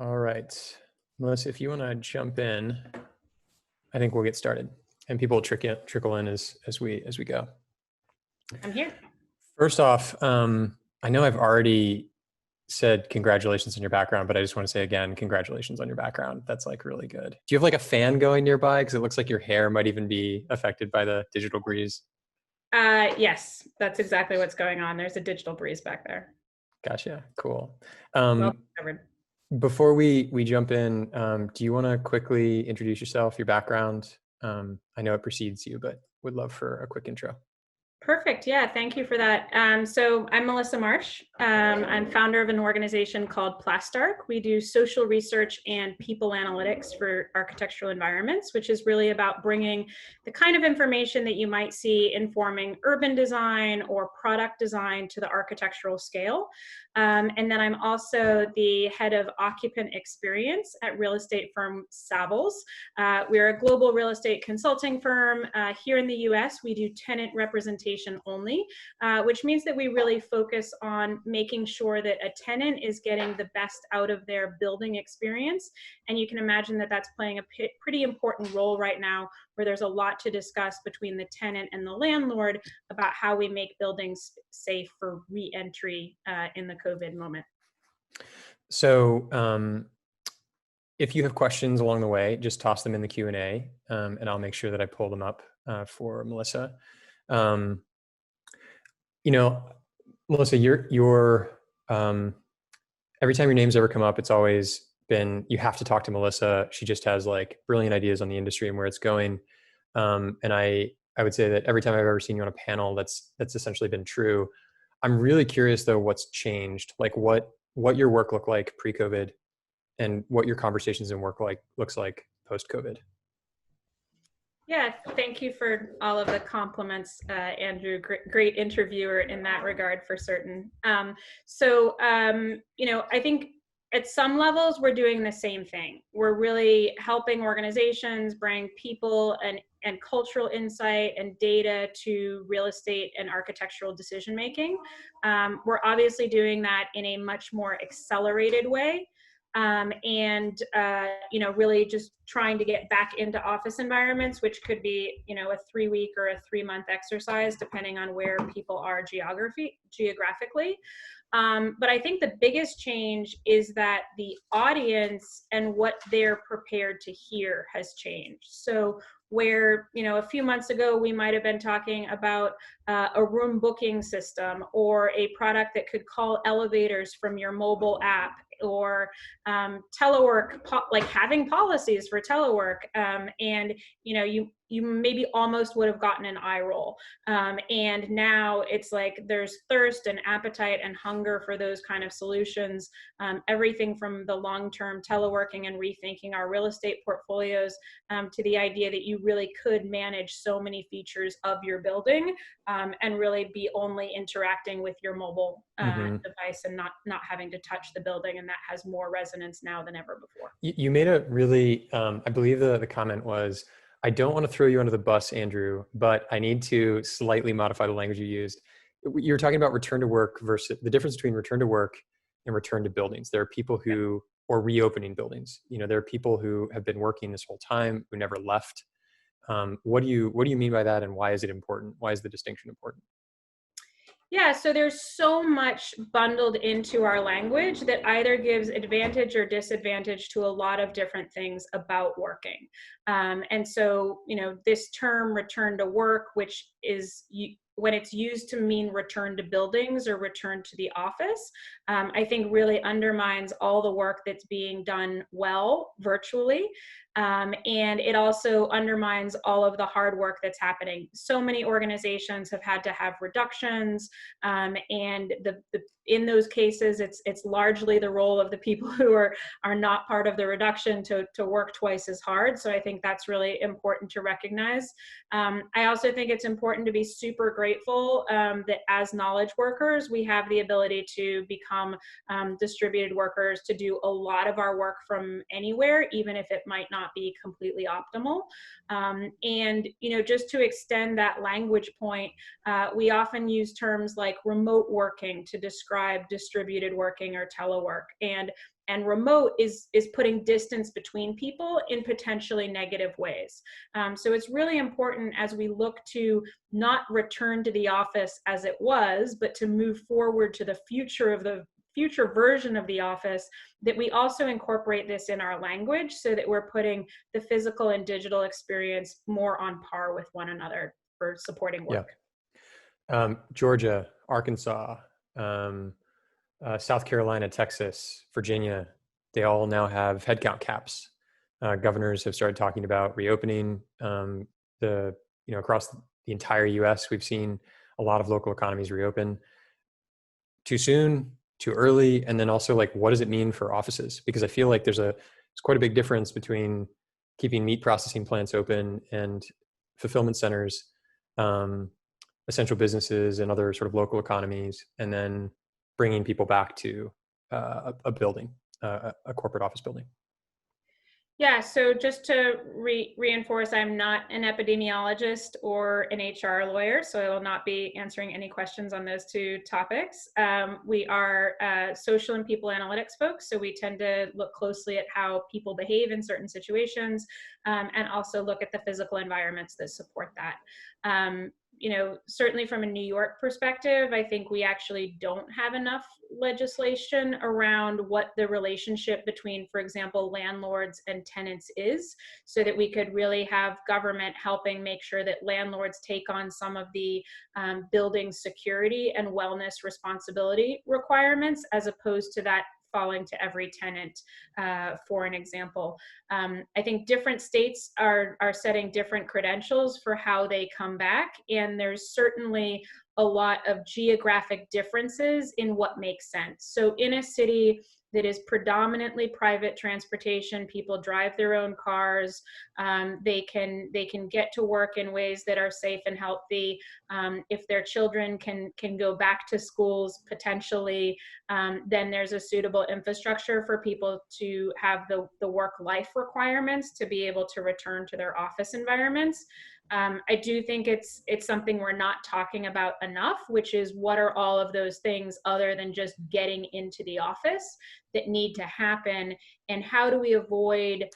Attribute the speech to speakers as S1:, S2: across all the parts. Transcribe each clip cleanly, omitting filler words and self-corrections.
S1: All right, Melissa, if you want to jump in, I think we'll get started, and people will trickle in as we go.
S2: I'm here.
S1: First off, I know I've already said congratulations on your background, but I just want to say again, congratulations on your background. That's like really good. Do you have like a fan going nearby? Because it looks like your hair might even be affected by the digital breeze.
S2: Yes, that's exactly what's going on. There's a digital breeze back there.
S1: Gotcha. Cool.
S2: Well covered.
S1: Before we jump in, do you want to quickly introduce yourself, your background? I know it precedes you, but would love for a quick intro.
S2: Perfect. Yeah, thank you for that. So I'm Melissa Marsh. I'm founder of an organization called PLASTARC. We do social research and people analytics for architectural environments, which is really about bringing the kind of information that you might see informing urban design or product design to the architectural scale. And then I'm also the head of occupant experience at real estate firm Savills. We're a global real estate consulting firm. Here in the US, we do tenant representation only, which means that we really focus on making sure that a tenant is getting the best out of their building experience. And you can imagine that that's playing a pretty important role right now, where there's a lot to discuss between the tenant and the landlord about how we make buildings safe for re-entry in the COVID moment.
S1: So if you have questions along the way, just toss them in the Q&A, and I'll make sure that I pull them up for Melissa. Melissa, every time your name's ever come up, it's always been, you have to talk to Melissa. She just has like brilliant ideas on the industry and where it's going. And I would say that every time I've ever seen you on a panel, that's essentially been true. I'm really curious though, what's changed, like what your work looked like pre-COVID and what your conversations and work looks like post-COVID.
S2: Yeah, thank you for all of the compliments, Andrew. Great interviewer in that regard, for certain. I think at some levels we're doing the same thing. We're really helping organizations bring people and cultural insight and data to real estate and architectural decision making. We're obviously doing that in a much more accelerated way. Really just trying to get back into office environments, which could be, a 3-week or a 3-month exercise, depending on where people are geographically. But I think the biggest change is that the audience and what they're prepared to hear has changed. So where, a few months ago, we might have been talking about a room booking system or a product that could call elevators from your mobile app, or telework, like having policies for telework. And you maybe almost would have gotten an eye roll. And now it's like there's thirst and appetite and hunger for those kind of solutions. Everything from the long-term teleworking and rethinking our real estate portfolios to the idea that you really could manage so many features of your building and really be only interacting with your mobile device and not having to touch the building. And that has more resonance now than ever before.
S1: You made a really, I believe the comment was, I don't want to throw you under the bus, Andrew, but I need to slightly modify the language you used. You're talking about return to work versus the difference between return to work and return to buildings. There are people who, or reopening buildings, there are people who have been working this whole time who never left. What do you mean by that, and why is it important? Why is the distinction important?
S2: Yeah, so there's so much bundled into our language that either gives advantage or disadvantage to a lot of different things about working. And so, this term return to work, which is when it's used to mean return to buildings or return to the office, I think really undermines all the work that's being done well virtually. And it also undermines all of the hard work that's happening. So many organizations have had to have reductions, and in those cases, it's largely the role of the people who are not part of the reduction to work twice as hard. So I think that's really important to recognize. I also think it's important to be super grateful that as knowledge workers, we have the ability to become distributed workers, to do a lot of our work from anywhere, even if it might not be completely optimal. And just to extend that language point, we often use terms like remote working to describe describe distributed working or telework. And remote is putting distance between people in potentially negative ways. So it's really important as we look to not return to the office as it was, but to move forward to the future version of the office, that we also incorporate this in our language so that we're putting the physical and digital experience more on par with one another for supporting work.
S1: Yeah. Georgia, Arkansas, South Carolina, Texas, Virginia, they all now have headcount caps. Governors have started talking about reopening across the entire US. We've seen a lot of local economies reopen. Too soon, too early? And then also, like, what does it mean for offices? Because I feel like there's quite a big difference between keeping meat processing plants open and fulfillment centers, essential businesses and other sort of local economies, and then bringing people back to a building, a corporate office building.
S2: Yeah, so just to reinforce, I'm not an epidemiologist or an HR lawyer, so I will not be answering any questions on those two topics. We are social and people analytics folks, so we tend to look closely at how people behave in certain situations, and also look at the physical environments that support that. Certainly from a New York perspective, I think we actually don't have enough legislation around what the relationship between, for example, landlords and tenants is, so that we could really have government helping make sure that landlords take on some of the building security and wellness responsibility requirements, as opposed to that falling to every tenant, for an example. I think different states are setting different credentials for how they come back, and there's certainly a lot of geographic differences in what makes sense. So in a city that is predominantly private transportation, people drive their own cars, they can get to work in ways that are safe and healthy. If their children can go back to schools potentially, then there's a suitable infrastructure for people to have the work-life requirements to be able to return to their office environments. I do think it's something we're not talking about enough, which is what are all of those things other than just getting into the office that need to happen, and how do we avoid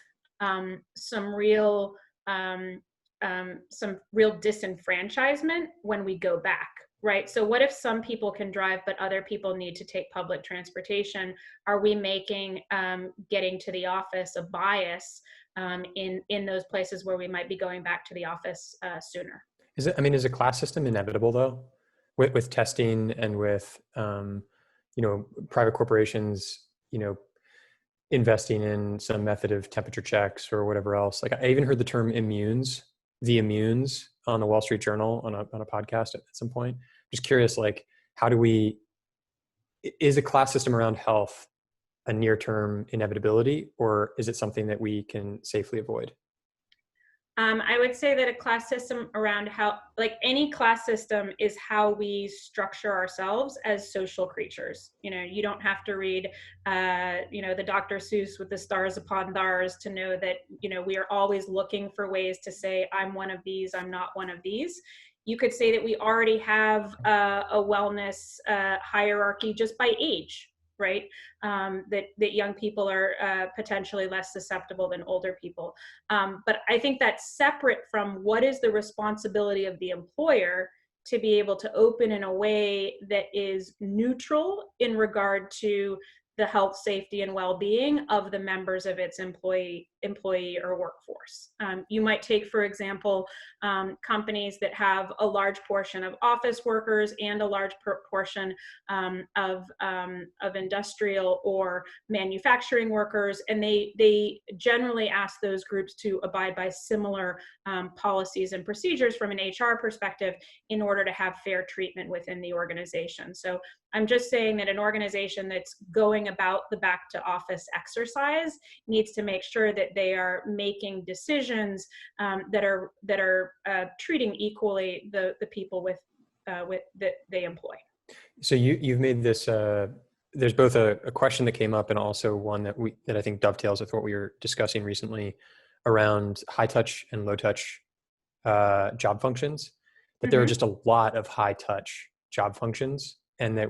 S2: some real disenfranchisement when we go back, right? So what if some people can drive but other people need to take public transportation? Are we making getting to the office a bias in those places where we might be going back to the office sooner?
S1: Is a class system inevitable though, with testing and with private corporations, investing in some method of temperature checks or whatever else? Like, I even heard the term the immunes on the Wall Street Journal on a podcast at some point. Just curious, like, is a class system around health a near-term inevitability, or is it something that we can safely avoid?
S2: I would say that a class system around any class system is how we structure ourselves as social creatures. You don't have to read, the Dr. Seuss with the stars upon thars to know that, we are always looking for ways to say, I'm one of these, I'm not one of these. You could say that we already have a wellness hierarchy just by age, right? That young people are potentially less susceptible than older people. But I think that's separate from what is the responsibility of the employer to be able to open in a way that is neutral in regard to the health, safety, and well-being of the members of its employee or workforce. You might take, for example, companies that have a large portion of office workers and a large portion of industrial or manufacturing workers, and they generally ask those groups to abide by similar policies and procedures from an HR perspective in order to have fair treatment within the organization. So I'm just saying that an organization that's going about the back to office exercise needs to make sure that they are making decisions that are treating equally the people that they employ.
S1: So you've made this. There's both a question that came up and also one that I think dovetails with what we were discussing recently around high touch and low touch job functions. That there are just a lot of high touch job functions and that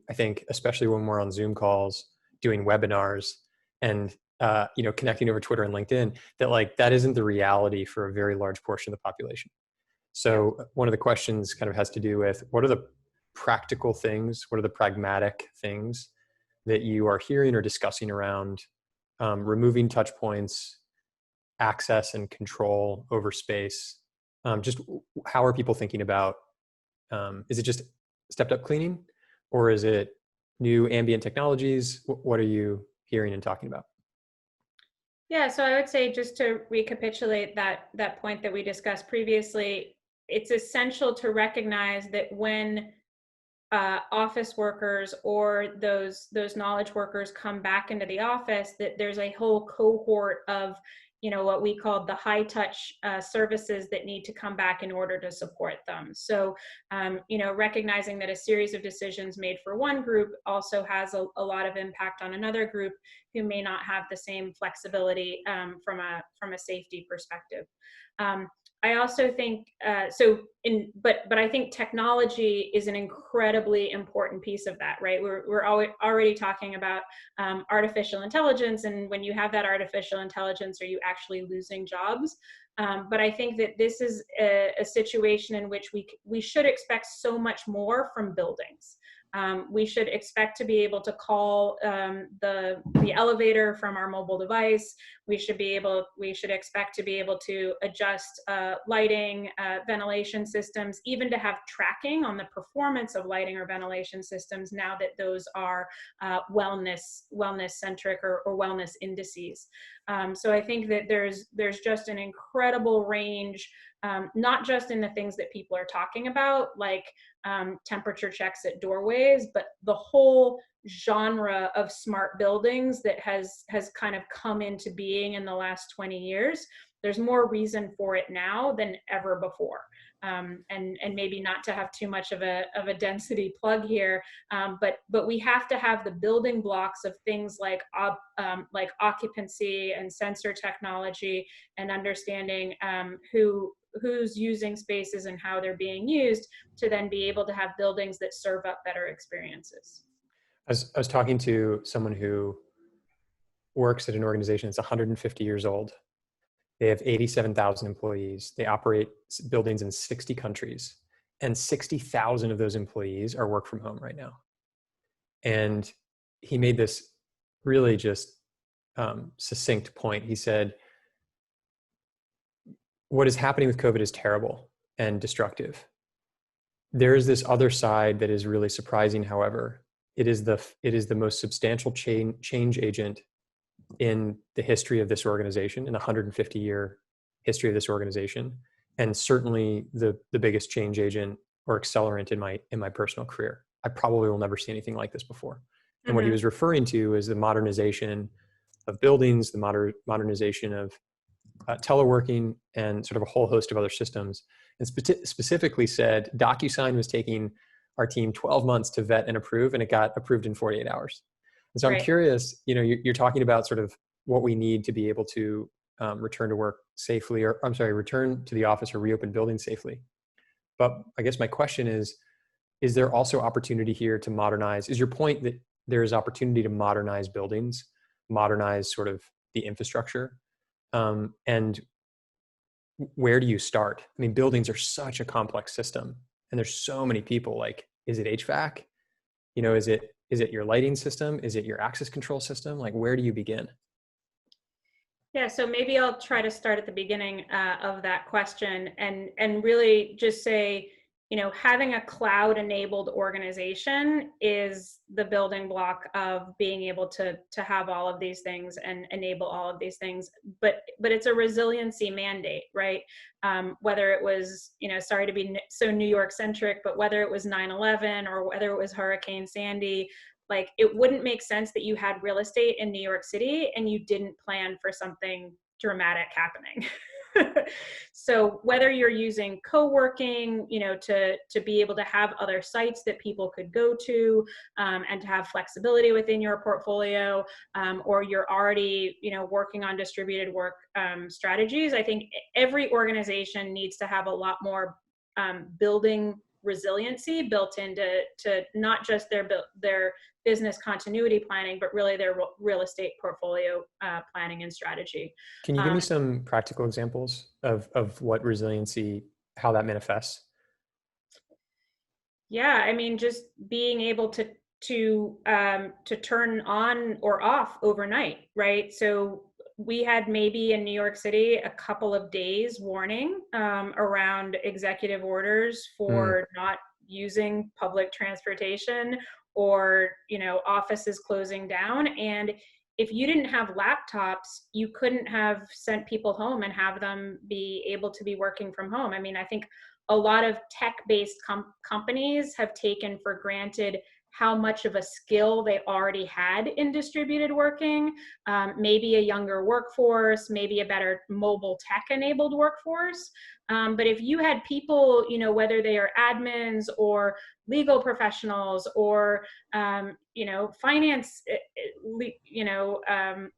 S1: I think, especially when we're on Zoom calls, doing webinars, and connecting over Twitter and LinkedIn, that like that isn't the reality for a very large portion of the population. So one of the questions kind of has to do with, what are the practical things, what are the pragmatic things that you are hearing or discussing around removing touch points, access and control over space? Just how are people thinking about, is it just stepped up cleaning, or is it new ambient technologies? What are you hearing and talking about?
S2: Yeah, so I would say, just to recapitulate that point that we discussed previously, it's essential to recognize that when office workers or those knowledge workers come back into the office, that there's a whole cohort of, what we call the high touch services that need to come back in order to support them. So recognizing that a series of decisions made for one group also has a lot of impact on another group who may not have the same flexibility from a safety perspective. I also think but I think technology is an incredibly important piece of that, right? We're already talking about artificial intelligence, and when you have that artificial intelligence, are you actually losing jobs? But I think that this is a situation in which we should expect so much more from buildings. We should expect to be able to call the elevator from our mobile device. We should expect to be able to adjust lighting, ventilation systems, even to have tracking on the performance of lighting or ventilation systems, now that those are wellness centric or wellness indices. So I think that there's just an incredible range, not just in the things that people are talking about, like temperature checks at doorways, but the whole genre of smart buildings that has kind of come into being in the last 20 years. There's more reason for it now than ever before. And maybe not to have too much of a density plug here, but we have to have the building blocks of things like occupancy and sensor technology, and understanding who's using spaces and how they're being used, to then be able to have buildings that serve up better experiences.
S1: I was talking to someone who works at an organization that's 150 years old. They have 87,000 employees. They operate buildings in 60 countries, and 60,000 of those employees are work from home right now. And he made this really just succinct point. He said, what is happening with COVID is terrible and destructive. There is this other side that is really surprising, however. It is the most substantial change agent in the history of this organization, in the 150-year history of this organization, and certainly the biggest change agent or accelerant in my personal career. I probably will never see anything like this before. And what he was referring to is the modernization of buildings, the modernization of teleworking, and sort of a whole host of other systems. And specifically said, DocuSign was taking our team 12 months to vet and approve, and it got approved in 48 hours. And so I'm curious, you're talking about sort of what we need to be able to return to work safely, or return to the office or reopen buildings safely. But I guess my question is there also opportunity here to modernize? Is your point that there is opportunity to modernize buildings, modernize sort of the infrastructure? And where do you start? I mean, buildings are such a complex system, and there's so many people. Like, is it HVAC? Is it your lighting system? Is it your access control system? Like, where do you begin?
S2: Yeah, so maybe I'll try to start at the beginning of that question, and really just say, having a cloud-enabled organization is the building block of being able to have all of these things and enable all of these things. But it's a resiliency mandate, right? Whether it was, sorry to be so New York centric, but whether it was 9/11 or whether it was Hurricane Sandy, like, it wouldn't make sense that you had real estate in New York City and you didn't plan for something dramatic happening. So whether you're using co-working, to be able to have other sites that people could go to, and to have flexibility within your portfolio, or you're already, working on distributed work strategies, I think every organization needs to have a lot more building resiliency built into not just their business continuity planning, but really their real estate portfolio planning and strategy.
S1: Can you give me some practical examples of what resiliency, how that manifests?
S2: Yeah, I mean, just being able to turn on or off overnight, right? So we had maybe in New York City a couple of days warning around executive orders for not using public transportation, or offices closing down. And if you didn't have laptops, you couldn't have sent people home and have them be able to be working from home. I mean, I think a lot of tech-based companies have taken for granted how much of a skill they already had in distributed working, maybe a younger workforce, maybe a better mobile tech-enabled workforce. But if you had people, whether they are admins or legal professionals or, finance,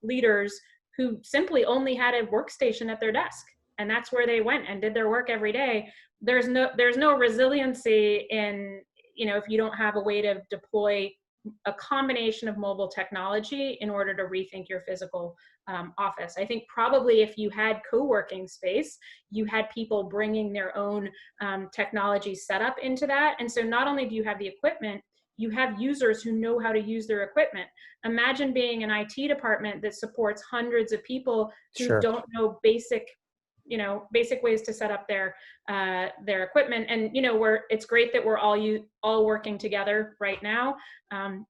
S2: leaders who simply only had a workstation at their desk, and that's where they went and did their work every day, there's no resiliency in, if you don't have a way to deploy a combination of mobile technology in order to rethink your physical office. I think probably if you had co-working space, you had people bringing their own technology setup into that. And so not only do you have the equipment, you have users who know how to use their equipment. Imagine being an IT department that supports hundreds of people who don't know basic ways to set up their equipment. And it's great that we're all working together right now.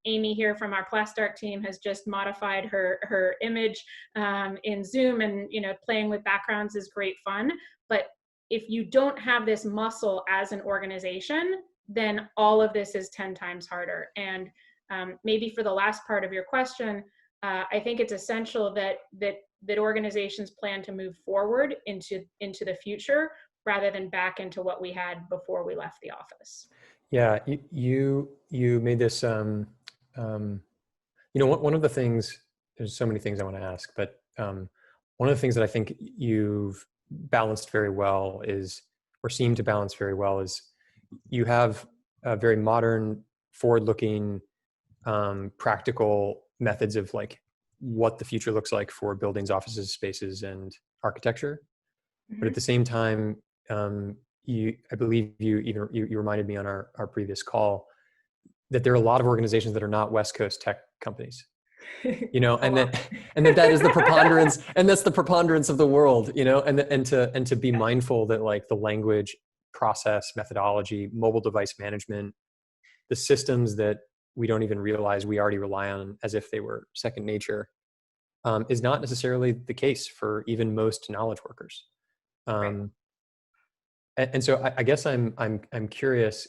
S2: Amy here from our PLASTARC team has just modified her image in Zoom, and playing with backgrounds is great fun. But if you don't have this muscle as an organization, then all of this is 10 times harder. And maybe for the last part of your question, I think it's essential that organizations plan to move forward into the future rather than back into what we had before we left the office.
S1: Yeah, you made this, one of the things, there's so many things I want to ask, but one of the things that I think you've balanced very well is, or seem to balance very well, is you have a very modern, forward-looking, practical methods of like what the future looks like for buildings, offices, spaces, and architecture. But at the same time, I believe you reminded me on our previous call that there are a lot of organizations that are not West Coast tech companies, and that is the preponderance, and that's the preponderance of the world, and to be mindful that like the language, process, methodology, mobile device management, the systems that we don't even realize we already rely on as if they were second nature, is not necessarily the case for even most knowledge workers.
S2: Right.
S1: And so I guess I'm curious,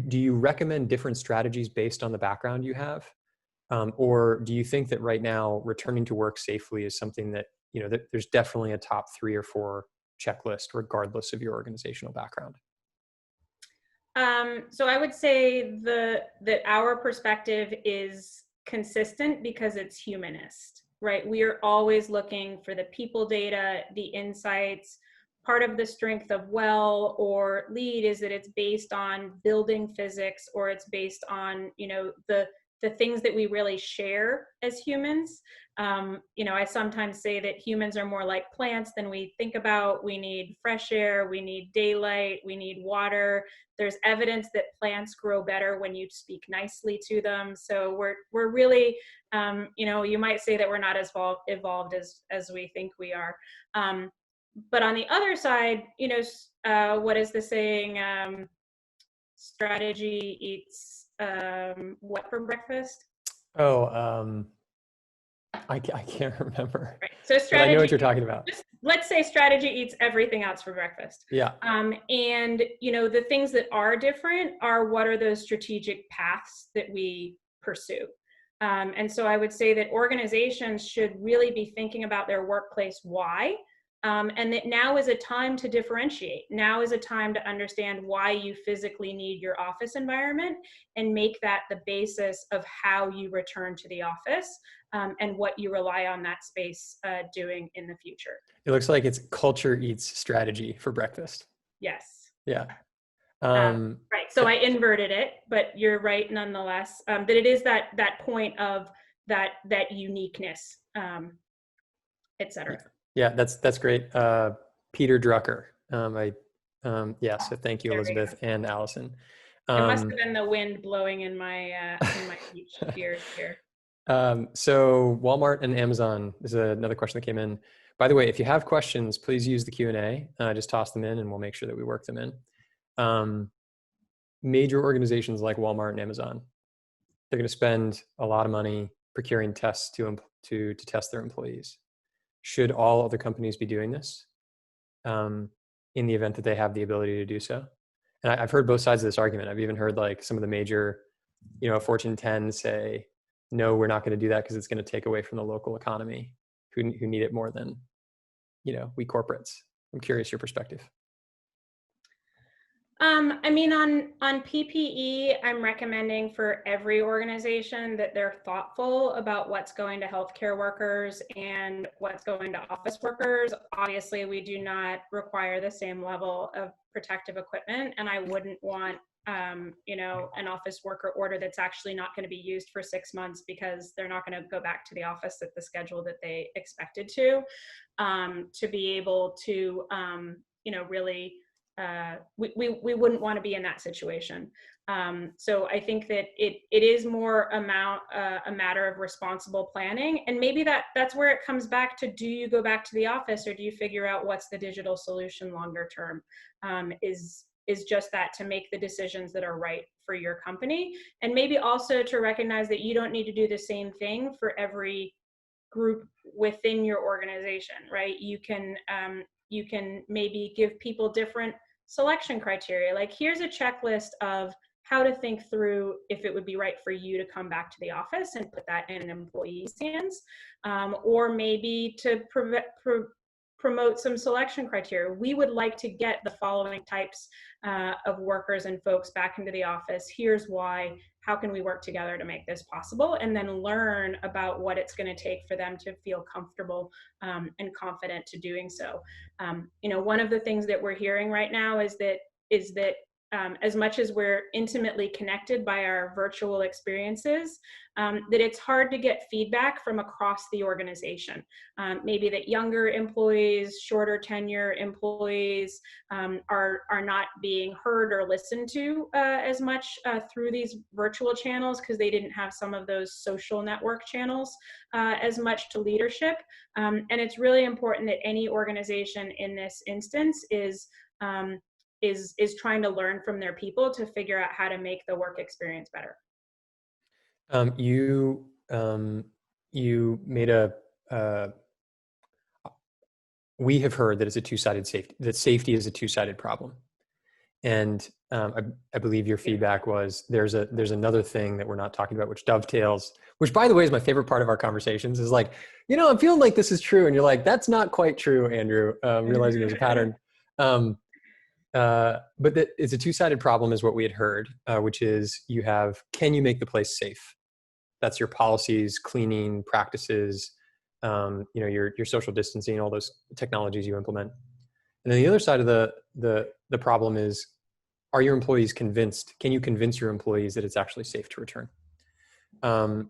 S1: do you recommend different strategies based on the background you have? Or do you think that right now returning to work safely is something that, that there's definitely a top 3 or 4 checklist regardless of your organizational background?
S2: So I would say that our perspective is consistent because it's humanist, right? We are always looking for the people data, the insights. Part of the strength of Well or Lead is that it's based on building physics, or it's based on, the things that we really share as humans. I sometimes say that humans are more like plants than we think about. We need fresh air, we need daylight, we need water. There's evidence that plants grow better when you speak nicely to them. So we're really, you might say that we're not as evolved as we think we are. But on the other side, what is the saying? Strategy eats what for breakfast?
S1: Oh, I can't remember.
S2: Right. So strategy,
S1: but I know what you're talking about.
S2: Let's say strategy eats everything else for breakfast.
S1: Yeah.
S2: And the things that are different are, what are those strategic paths that we pursue? And so I would say that organizations should really be thinking about their workplace why. And that now is a time to differentiate. Now is a time to understand why you physically need your office environment, and make that the basis of how you return to the office, and what you rely on that space doing in the future.
S1: It looks like it's culture eats strategy for breakfast.
S2: Yes.
S1: Yeah.
S2: Right. So I inverted it, but you're right nonetheless, that it is that point of that uniqueness, et cetera.
S1: Yeah, that's great. Peter Drucker. Yeah, so thank you,
S2: There we
S1: Elizabeth
S2: go.
S1: and Allison.
S2: It must have been the wind blowing in my beach ears here.
S1: So Walmart and Amazon is another question that came in. By the way, if you have questions, please use the Q&A. Just toss them in and we'll make sure that we work them in. Major organizations like Walmart and Amazon, they're going to spend a lot of money procuring tests to test their employees. Should all other companies be doing this in the event that they have the ability to do so? And I've heard both sides of this argument. I've even heard like some of the major, Fortune 10 say, no, we're not going to do that because it's going to take away from the local economy who need it more than, we corporates. I'm curious your perspective.
S2: I mean, on PPE, I'm recommending for every organization that they're thoughtful about what's going to healthcare workers and what's going to office workers. Obviously, we do not require the same level of protective equipment, and I wouldn't want an office worker order that's actually not going to be used for 6 months because they're not going to go back to the office at the schedule that they expected to be able to, really, we wouldn't want to be in that situation. So I think that it is more a matter of responsible planning, and maybe that's where it comes back to: do you go back to the office, or do you figure out what's the digital solution longer term? Is just that, to make the decisions that are right for your company, and maybe also to recognize that you don't need to do the same thing for every group within your organization, right? You can maybe give people different selection criteria. Like, here's a checklist of how to think through if it would be right for you to come back to the office, and put that in an employee's hands, or maybe to promote some selection criteria. We would like to get the following types of workers and folks back into the office. Here's why. How can we work together to make this possible? And then learn about what it's going to take for them to feel comfortable and confident to doing so. One of the things that we're hearing right now is that as much as we're intimately connected by our virtual experiences, that it's hard to get feedback from across the organization. Maybe that younger employees, shorter tenure employees are not being heard or listened to as much through these virtual channels, because they didn't have some of those social network channels as much to leadership. And it's really important that any organization in this instance is trying to learn from their people to figure out how to make the work experience better.
S1: You made we have heard that it's a two-sided safety, that safety is a two-sided problem. And I believe your feedback was there's another thing that we're not talking about, which dovetails, which, by the way, is my favorite part of our conversations, is like, I'm feeling like this is true. And you're like, that's not quite true, Andrew, realizing there's a pattern. But that it's a two-sided problem is what we had heard, which is can you make the place safe? That's your policies, cleaning practices, your social distancing, all those technologies you implement. And then the other side of the problem is, are your employees convinced? Can you convince your employees that it's actually safe to return? And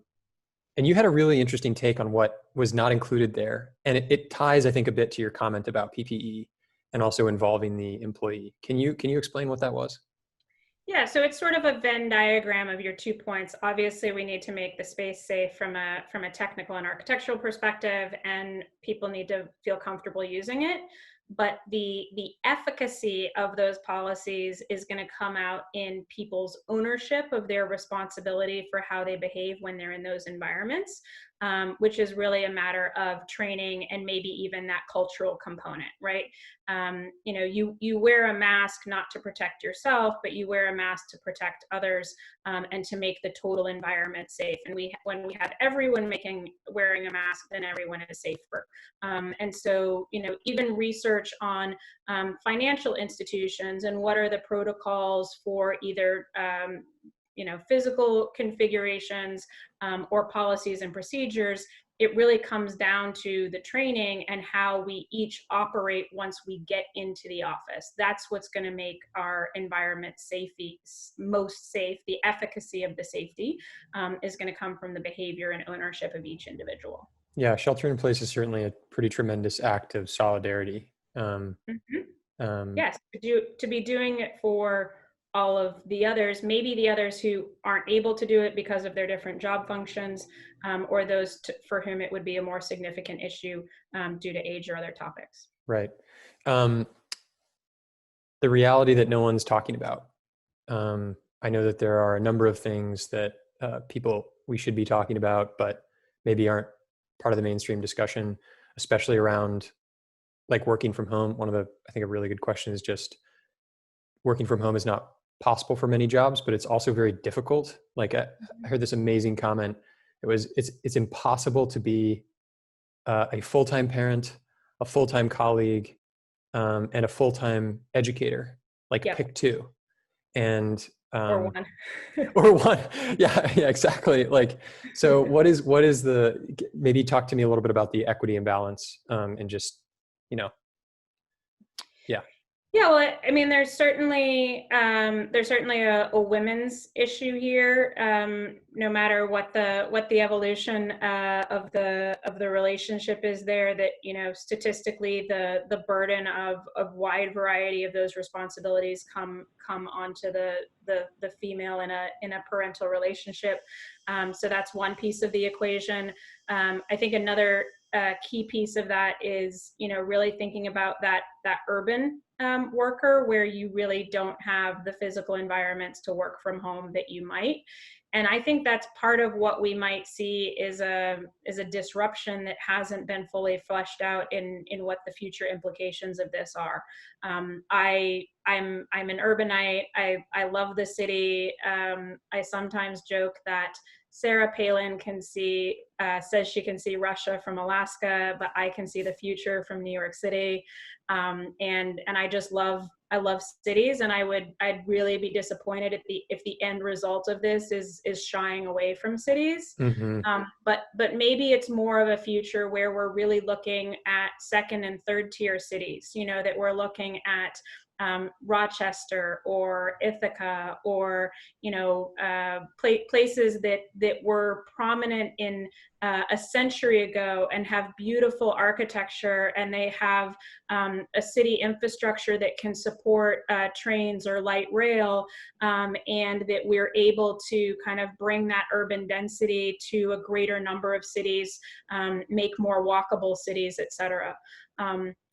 S1: you had a really interesting take on what was not included there. And it ties, I think, a bit to your comment about PPE and also involving the employee. Can you explain what that was?
S2: Yeah, so it's sort of a Venn diagram of your 2 points. Obviously, we need to make the space safe from a technical and architectural perspective, and people need to feel comfortable using it. But the efficacy of those policies is going to come out in people's ownership of their responsibility for how they behave when they're in those environments, which is really a matter of training and maybe even that cultural component, right? You wear a mask not to protect yourself, but you wear a mask to protect others, and to make the total environment safe. And when we have everyone wearing a mask, then everyone is safer. And so, even research on financial institutions and what are the protocols for either physical configurations or policies and procedures it really comes down to the training and how we each operate once we get into the office. That's what's going to make our environment most safe. The efficacy of the safety is going to come from the behavior and ownership of each individual.
S1: Yeah, shelter in place is certainly a pretty tremendous act of solidarity.
S2: Yes, to be doing it for all of the others, maybe the others who aren't able to do it because of their different job functions, or those for whom it would be a more significant issue due to age or other topics.
S1: Right. The reality that no one's talking about. I know that there are a number of things that we should be talking about, but maybe aren't part of the mainstream discussion, especially around like working from home. I think a really good question is just working from home is not possible for many jobs, but it's also very difficult. Like I heard this amazing comment. It's impossible to be a full-time parent, a full-time colleague, and a full-time educator. Like pick two. And
S2: or one.
S1: Or one. Yeah, exactly. Like, so what is maybe talk to me a little bit about the equity imbalance, and just, yeah.
S2: Yeah, well, I mean, there's certainly a women's issue here. No matter what the evolution of the relationship is there, that statistically the burden of wide variety of those responsibilities come onto the female in a parental relationship. So that's one piece of the equation. I think another key piece of that is really thinking about that urban worker where you really don't have the physical environments to work from home that you might. And I think that's part of what we might see is a disruption that hasn't been fully fleshed out in what the future implications of this are. I'm an urbanite. I love the city. I sometimes joke that Sarah Palin says she can see Russia from Alaska, but I can see the future from New York City. And I love cities, and I'd really be disappointed if the end result of this is shying away from cities.
S1: Mm-hmm.
S2: But maybe it's more of a future where we're really looking at second and third tier cities, that we're looking at Rochester or Ithaca or places that were prominent in a century ago and have beautiful architecture, and they have a city infrastructure that can support trains or light rail, and that we're able to kind of bring that urban density to a greater number of cities, make more walkable cities, et cetera.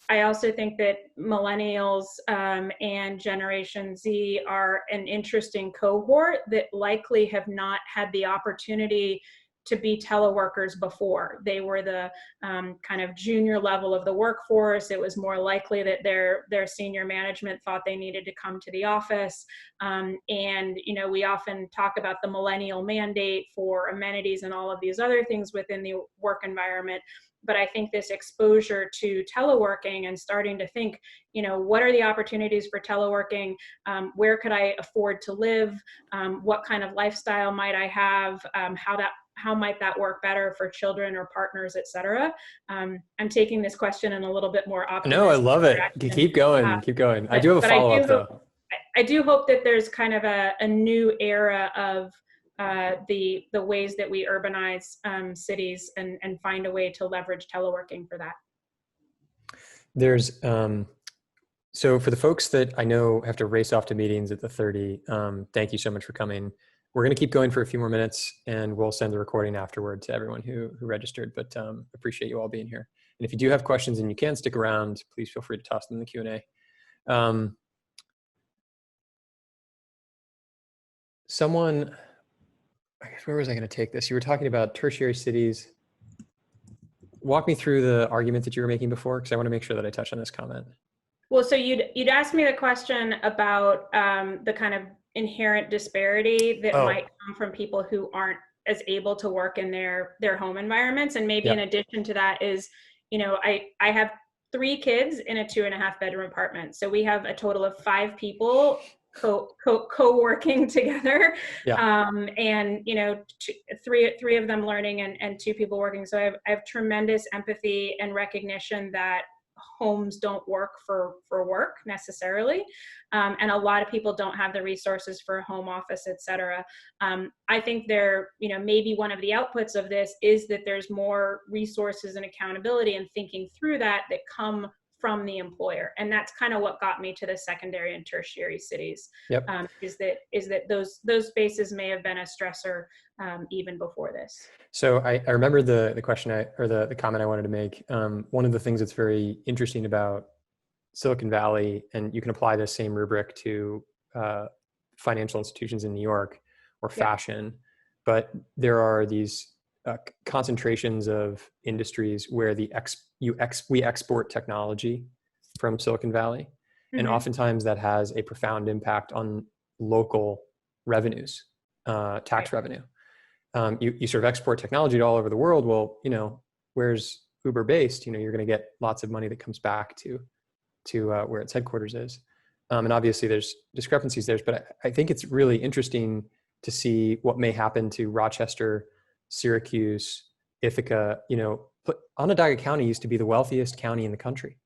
S2: I also think that millennials and Generation Z are an interesting cohort that likely have not had the opportunity to be teleworkers before. They were the kind of junior level of the workforce. It was more likely that their senior management thought they needed to come to the office. And we often talk about the millennial mandate for amenities and all of these other things within the work environment. But I think this exposure to teleworking and starting to think, what are the opportunities for teleworking? Where could I afford to live? What kind of lifestyle might I have? How might that work better for children or partners, et cetera? I'm taking this question in a little bit more optimistic
S1: No, I love it.
S2: direction.
S1: Keep going. Keep going. I do have a follow-up though.
S2: I do hope that there's kind of a new era of the ways that we urbanize cities and find a way to leverage teleworking for that.
S1: There's so for the folks that I know have to race off to meetings at the 30, thank you so much for coming. We're going to keep going for a few more minutes, and we'll send the recording afterward to everyone who registered, but appreciate you all being here. And if you do have questions and you can stick around, please feel free to toss them in the Q&A. Someone, I guess, where was I going to take this? You were talking about tertiary cities. Walk me through the argument that you were making before, because I want to make sure that I touch on this comment.
S2: Well, so you'd asked me the question about the kind of inherent disparity that might come from people who aren't as able to work in their home environments. And maybe in addition to that is, I have 3 kids in a 2.5 bedroom apartment. So we have a total of 5 people co-working together,
S1: Yeah.
S2: and three of them learning and two people working. So I have tremendous empathy and recognition that homes don't work for work necessarily, and a lot of people don't have the resources for a home office, etc. I think maybe one of the outputs of this is that there's more resources and accountability and thinking through that come from the employer, and that's kind of what got me to the secondary and tertiary cities.
S1: Yep.
S2: Is that those spaces may have been a stressor even before this.
S1: So I remember the question or the comment I wanted to make. One of the things that's very interesting about Silicon Valley, and you can apply the same rubric to financial institutions in New York or fashion, but there are these concentrations of industries where we export technology from Silicon Valley, and oftentimes that has a profound impact on local revenues, tax revenue. You sort of export technology to all over the world. Well, where's Uber based? You're going to get lots of money that comes back to where its headquarters is. And obviously there's discrepancies there, but I think it's really interesting to see what may happen to Rochester, Syracuse, Ithaca. Onondaga County used to be the wealthiest county in the country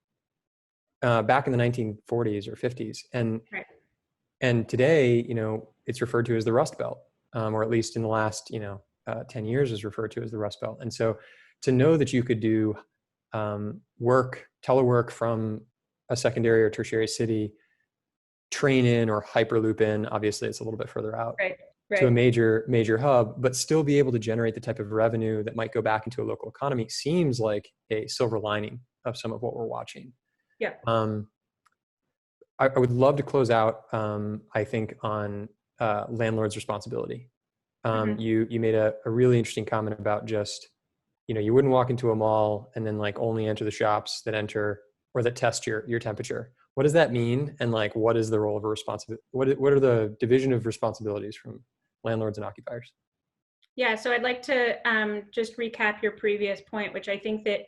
S1: back in the 1940s or 50s. And today, it's referred to as the Rust Belt, or at least in the last, 10 years is referred to as the Rust Belt. And so to know that you could do telework from a secondary or tertiary city, train in or hyperloop in, obviously it's a little bit further out, to a major hub, but still be able to generate the type of revenue that might go back into a local economy seems like a silver lining of some of what we're watching.
S2: Yeah.
S1: I would love to close out, I think, on landlord's responsibility. You made a really interesting comment about just, you wouldn't walk into a mall and then only enter the shops that enter or that test your temperature. What does that mean? And what is the role of a responsibility? What are the division of responsibilities from landlords and occupiers?
S2: Yeah, so I'd like to just recap your previous point, which I think that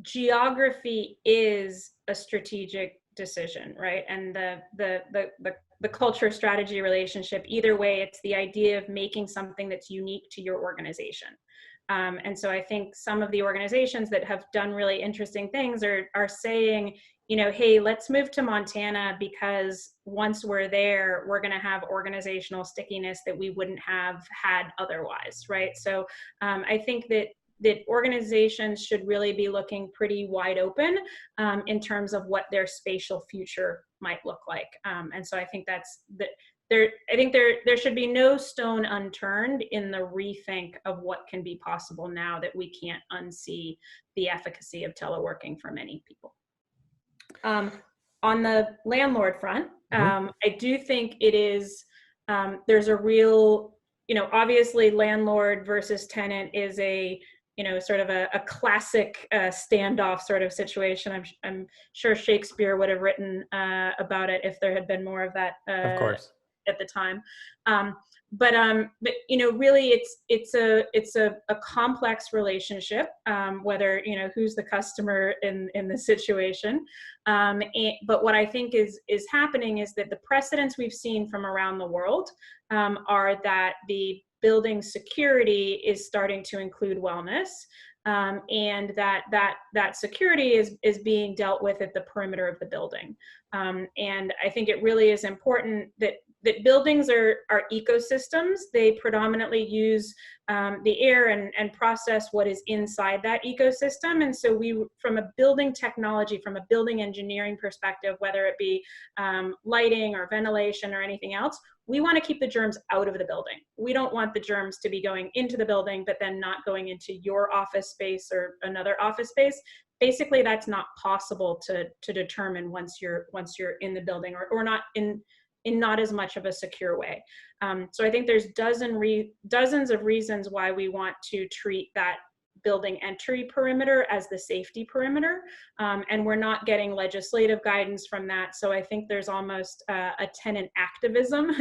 S2: geography is a strategic decision, right? And the culture strategy relationship, either way, it's the idea of making something that's unique to your organization. And so I think some of the organizations that have done really interesting things are saying, hey, let's move to Montana because once we're there, we're going to have organizational stickiness that we wouldn't have had otherwise, right? So I think that organizations should really be looking pretty wide open in terms of what their spatial future might look like. And so I think there should be no stone unturned in the rethink of what can be possible now that we can't unsee the efficacy of teleworking for many people. On the landlord front, I do think it is, there's a real, obviously landlord versus tenant is a, sort of a classic standoff sort of situation. I'm sure Shakespeare would have written about it if there had been more of that.
S1: Of course.
S2: At the time, but really it's a complex relationship, whether who's the customer in the situation, but what I think is happening is that the precedents we've seen from around the world are that the building security is starting to include wellness, and that security is being dealt with at the perimeter of the building, and I think it really is important that buildings are ecosystems. They predominantly use the air and process what is inside that ecosystem. And so from a building technology, from a building engineering perspective, whether it be lighting or ventilation or anything else, we want to keep the germs out of the building. We don't want the germs to be going into the building, but then not going into your office space or another office space. Basically, that's not possible to determine once you're in the building or not in not as much of a secure way. So I think there's dozens of reasons why we want to treat building entry perimeter as the safety perimeter. And we're not getting legislative guidance from that. So I think there's almost a tenant activism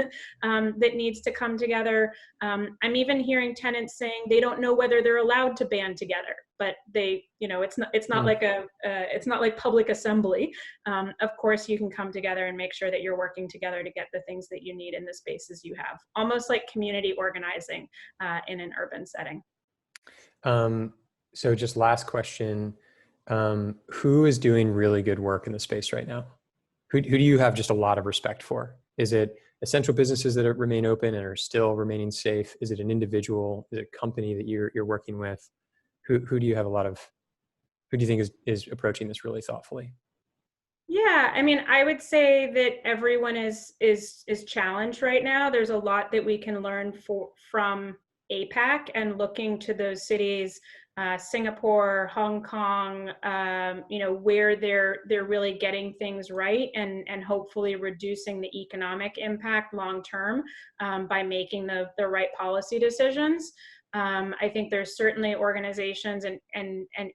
S2: that needs to come together. I'm even hearing tenants saying they don't know whether they're allowed to band together, but they, it's not like it's not like public assembly. Of course, you can come together and make sure that you're working together to get the things that you need in the spaces you have, almost like community organizing in an urban setting.
S1: So just last question, who is doing really good work in the space right now? Who do you have just a lot of respect for? Is it essential businesses that remain open and are still remaining safe? Is it an individual? Is it a company that you're working with? Who do you have who do you think is approaching this really thoughtfully?
S2: Yeah, I mean, I would say that everyone is challenged right now. There's a lot that we can learn from APAC and looking to those cities, Singapore, Hong Kong, where they're really getting things right and hopefully reducing the economic impact long term by making the right policy decisions. I think there's certainly organizations and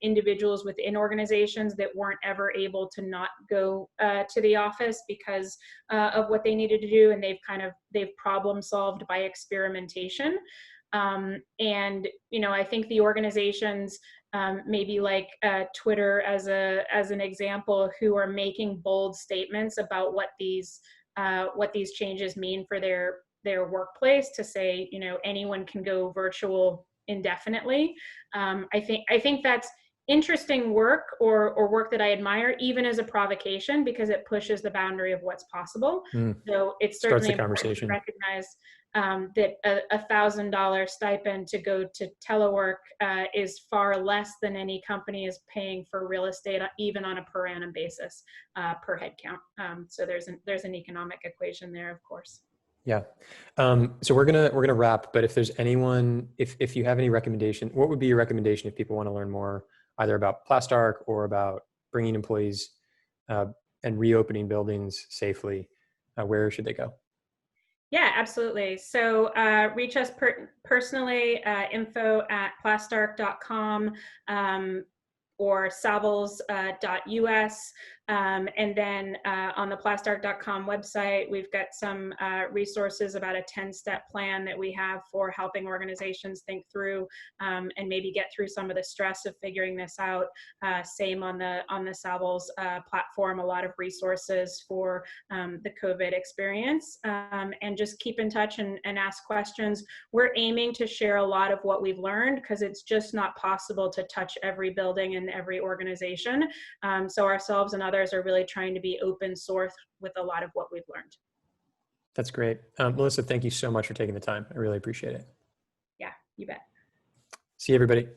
S2: individuals within organizations that weren't ever able to not go to the office because of what they needed to do, and they've problem solved by experimentation. And I think the organizations, maybe like Twitter as an example, who are making bold statements about what these changes mean for their workplace, to say, anyone can go virtual indefinitely. I think that's interesting work, or work that I admire, even as a provocation, because it pushes the boundary of what's possible. So it's
S1: Starts
S2: certainly
S1: the
S2: important to
S1: conversation.
S2: recognize that $1,000 stipend to go to telework is far less than any company is paying for real estate, even on a per annum basis, per head count. So there's an economic equation there, of course.
S1: Yeah. So we're gonna wrap, but if there's anyone, if you have any recommendation, what would be your recommendation if people want to learn more, either about PLASTARC or about bringing employees and reopening buildings safely? Where should they go?
S2: Yeah, absolutely. So reach us personally, info@plastarc.com or savils.us. And then on the plastarc.com website, we've got some resources about a 10-step plan that we have for helping organizations think through and maybe get through some of the stress of figuring this out. Same on the Savils platform, a lot of resources for the COVID experience. And just keep in touch and ask questions. We're aiming to share a lot of what we've learned, because it's just not possible to touch every building and every organization. So ourselves and others are really trying to be open source with a lot of what we've learned.
S1: That's great. Melissa, thank you so much for taking the time. I really appreciate it.
S2: Yeah, you bet.
S1: See you, everybody.